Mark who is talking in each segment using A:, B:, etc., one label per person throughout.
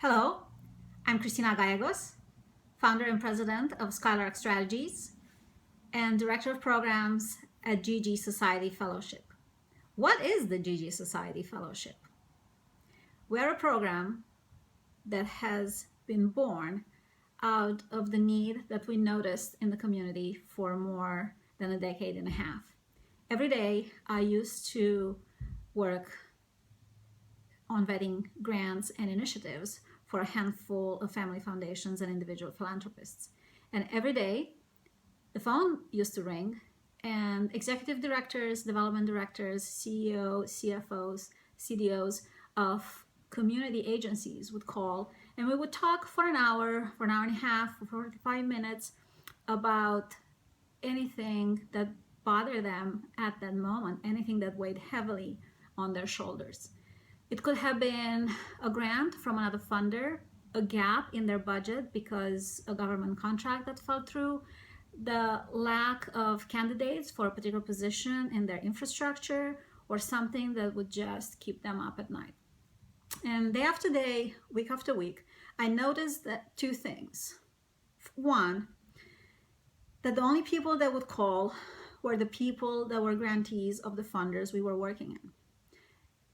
A: Hello, I'm Cristina Gallegos, founder and president of Lark Strategies and director of programs at GGSociety Fellowship. What is the GGSociety Fellowship? We're a program that has been born out of the need that we noticed in the community for more than a decade and a half. Every day, I used to work on vetting grants and initiatives for a handful of family foundations and individual philanthropists. And every day, the phone used to ring, and executive directors, development directors, CEOs, CFOs, CDOs of community agencies would call, and we would talk for an hour and a half, for 45 minutes about anything that bothered them at that moment, anything that weighed heavily on their shoulders. It could have been a grant from another funder, a gap in their budget because a government contract that fell through, the lack of candidates for a particular position in their infrastructure, or something that would just keep them up at night. And day after day, week after week, I noticed that two things. One, that the only people that would call were the people that were grantees of the funders we were working in.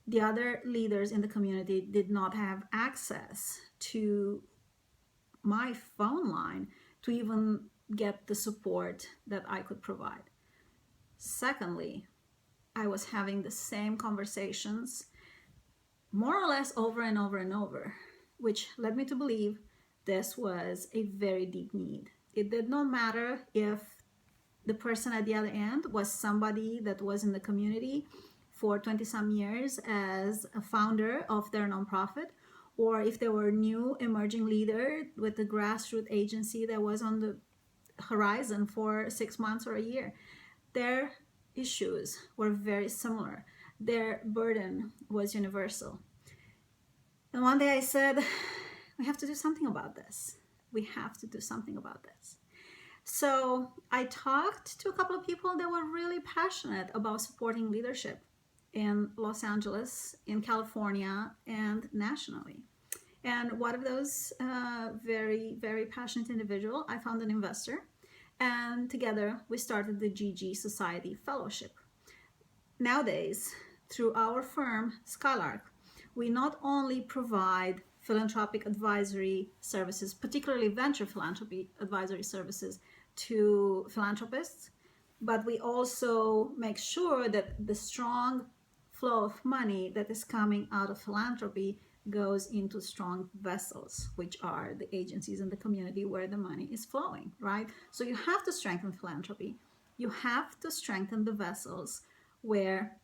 A: The other leaders in the community did not have access to my phone line to even get the support that I could provide. Secondly, I was having the same conversations more or less over and over and over, which led me to believe this was a very deep need. It did not matter if the person at the other end was somebody that was in the community for 20 some years as a founder of their nonprofit, or if they were a new emerging leader with a grassroots agency that was on the horizon for 6 months or a year. Their issues were very similar. Their burden was universal. And one day I said, we have to do something about this. We have to do something about this. So I talked to a couple of people that were really passionate about supporting leadership in Los Angeles, in California, and nationally. And one of those very, very passionate individual, I found an investor, and together we started the GGSociety Fellowship. Nowadays, through our firm, Skylark, we not only provide philanthropic advisory services, particularly venture philanthropy advisory services to philanthropists, but we also make sure that the strong flow of money that is coming out of philanthropy goes into strong vessels, which are the agencies in the community where the money is flowing, right? So you have to strengthen philanthropy. You have to strengthen the vessels where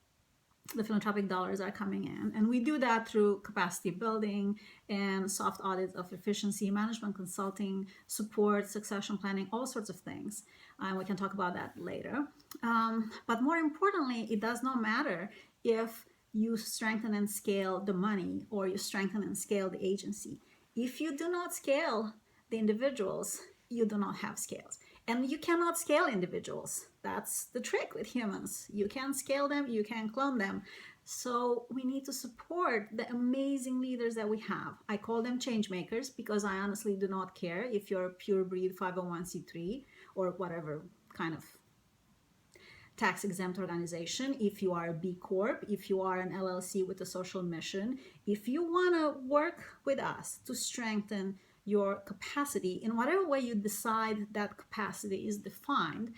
A: the philanthropic dollars are coming in. And we do that through capacity building and soft audits of efficiency, management consulting, support, succession planning, all sorts of things. And we can talk about that later. But more importantly, it does not matter if you strengthen and scale the money or you strengthen and scale the agency. If you do not scale the individuals, you do not have scales. And you cannot scale individuals. That's the trick with humans. You can't scale them, you can't clone them. So we need to support the amazing leaders that we have. I call them change makers because I honestly do not care if you're a pure breed 501c3 or whatever kind of tax exempt organization, if you are a B Corp, if you are an LLC with a social mission, if you want to work with us to strengthen your capacity in whatever way you decide that capacity is defined,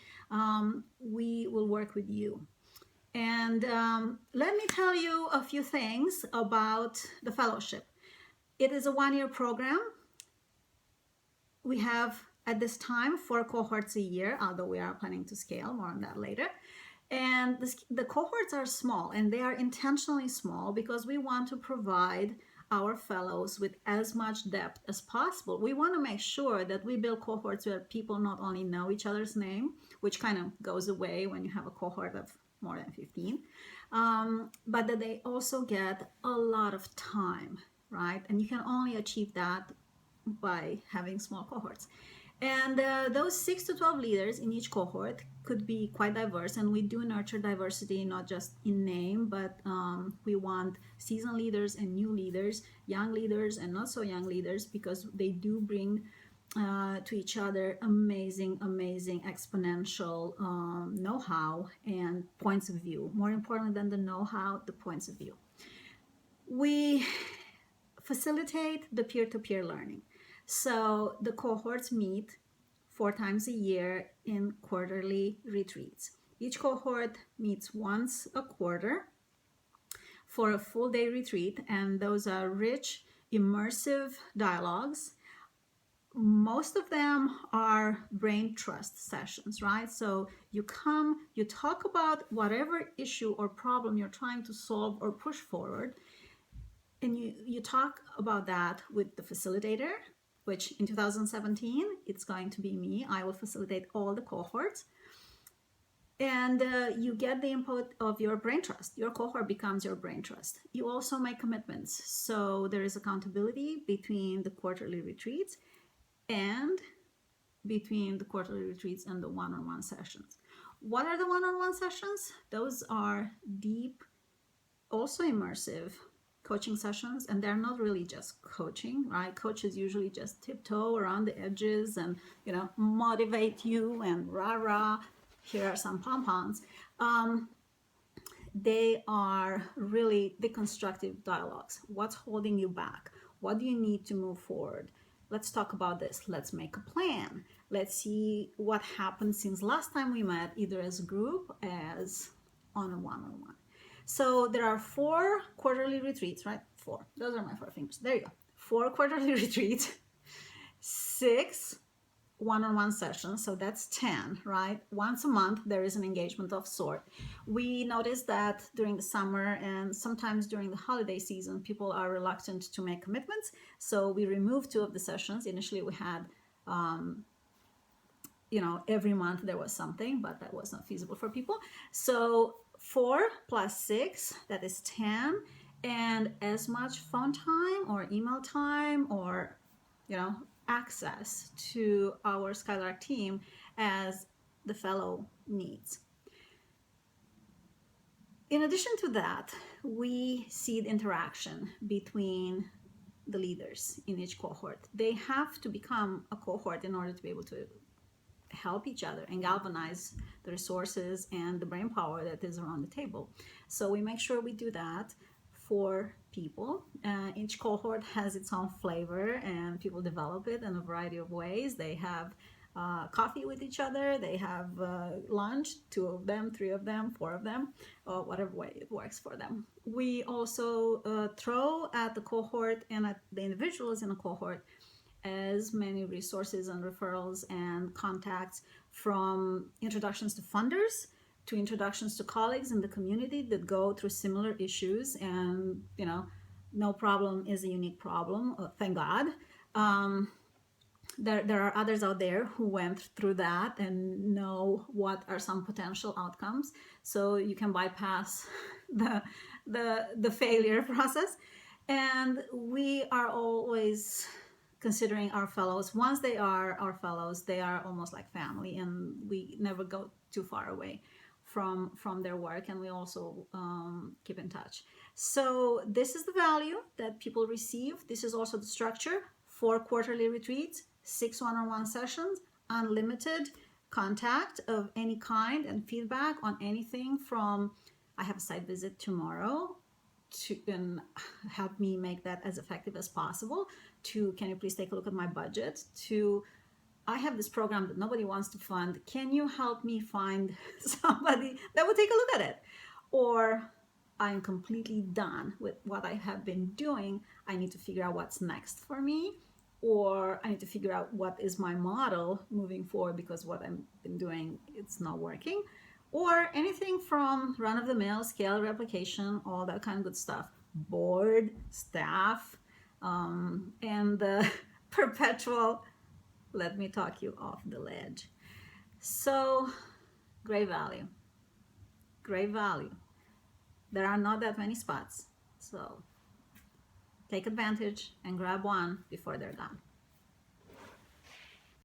A: we will work with you. And let me tell you a few things about the fellowship. It is a one-year program. We have at this time 4 cohorts a year, although we are planning to scale, more on that later. And the cohorts are small, and they are intentionally small because we want to provide our fellows with as much depth as possible. We want to make sure that we build cohorts where people not only know each other's name, which kind of goes away when you have a cohort of more than 15, but that they also get a lot of time, right? And you can only achieve that by having small cohorts. And those 6 to 12 leaders in each cohort could be quite diverse, and we do nurture diversity not just in name, but we want seasoned leaders and new leaders, young leaders and not so young leaders, because they do bring to each other amazing exponential know-how and points of view. More important than the know-how, the points of view. We facilitate the peer-to-peer learning. So the cohorts meet 4 times a year in quarterly retreats. Each cohort meets once a quarter for a full day retreat, and those are rich, immersive dialogues. Most of them are brain trust sessions, right? So you come, you talk about whatever issue or problem you're trying to solve or push forward, and you talk about that with the facilitator, which in 2017, it's going to be me. I will facilitate all the cohorts. And you get the input of your brain trust. Your cohort becomes your brain trust. You also make commitments. So there is accountability between the quarterly retreats and between the quarterly retreats and the one-on-one sessions. What are the one-on-one sessions? Those are deep, also immersive coaching sessions, and they're not really just coaching, right? Coaches usually just tiptoe around the edges and, motivate you and rah, here are some pom-poms. They are really deconstructive dialogues. What's holding you back? What do you need to move forward? Let's talk about this. Let's make a plan. Let's see what happened since last time we met, either as a group, as on a one-on-one. So there are 4 quarterly retreats, right? 4. Those are my 4 fingers. There you go. 4 quarterly retreats, 6 one-on-one sessions. So that's 10, right? Once a month, there is an engagement of sort. We noticed that during the summer and sometimes during the holiday season, people are reluctant to make commitments. So we removed 2 of the sessions. Initially, we had every month there was something, but that was not feasible for people. So 4 plus 6, that is 10, and as much phone time or email time or, access to our Skylark team as the fellow needs. In addition to that, we seed interaction between the leaders in each cohort. They have to become a cohort in order to be able to help each other and galvanize the resources and the brain power that is around the table. So we make sure we do that for people. Each cohort has its own flavor and people develop it in a variety of ways. They have coffee with each other, they have lunch, 2 of them, 3 of them, 4 of them, or whatever way it works for them. We also throw at the cohort and at the individuals in a cohort as many resources and referrals and contacts, from introductions to funders to introductions to colleagues in the community that go through similar issues. And, no problem is a unique problem, thank God. There are others out there who went through that and know what are some potential outcomes. So you can bypass the failure process. And we are always considering our fellows. Once they are our fellows, they are almost like family, and we never go too far away from their work, and we also keep in touch. So this is the value that people receive. This is also the structure: 4 quarterly retreats, 6 one-on-one sessions, unlimited contact of any kind and feedback on anything from, I have a site visit tomorrow, to and help me make that as effective as possible, to can you please take a look at my budget, to I have this program that nobody wants to fund, can you help me find somebody that would take a look at it? Or I'm completely done with what I have been doing, I need to figure out what's next for me, or I need to figure out what is my model moving forward because what I've been doing, it's not working. Or anything from run-of-the-mill, scale replication, all that kind of good stuff. Board, staff, and the perpetual, let me talk you off the ledge. So, great value. Great value. There are not that many spots. So, take advantage and grab one before they're gone.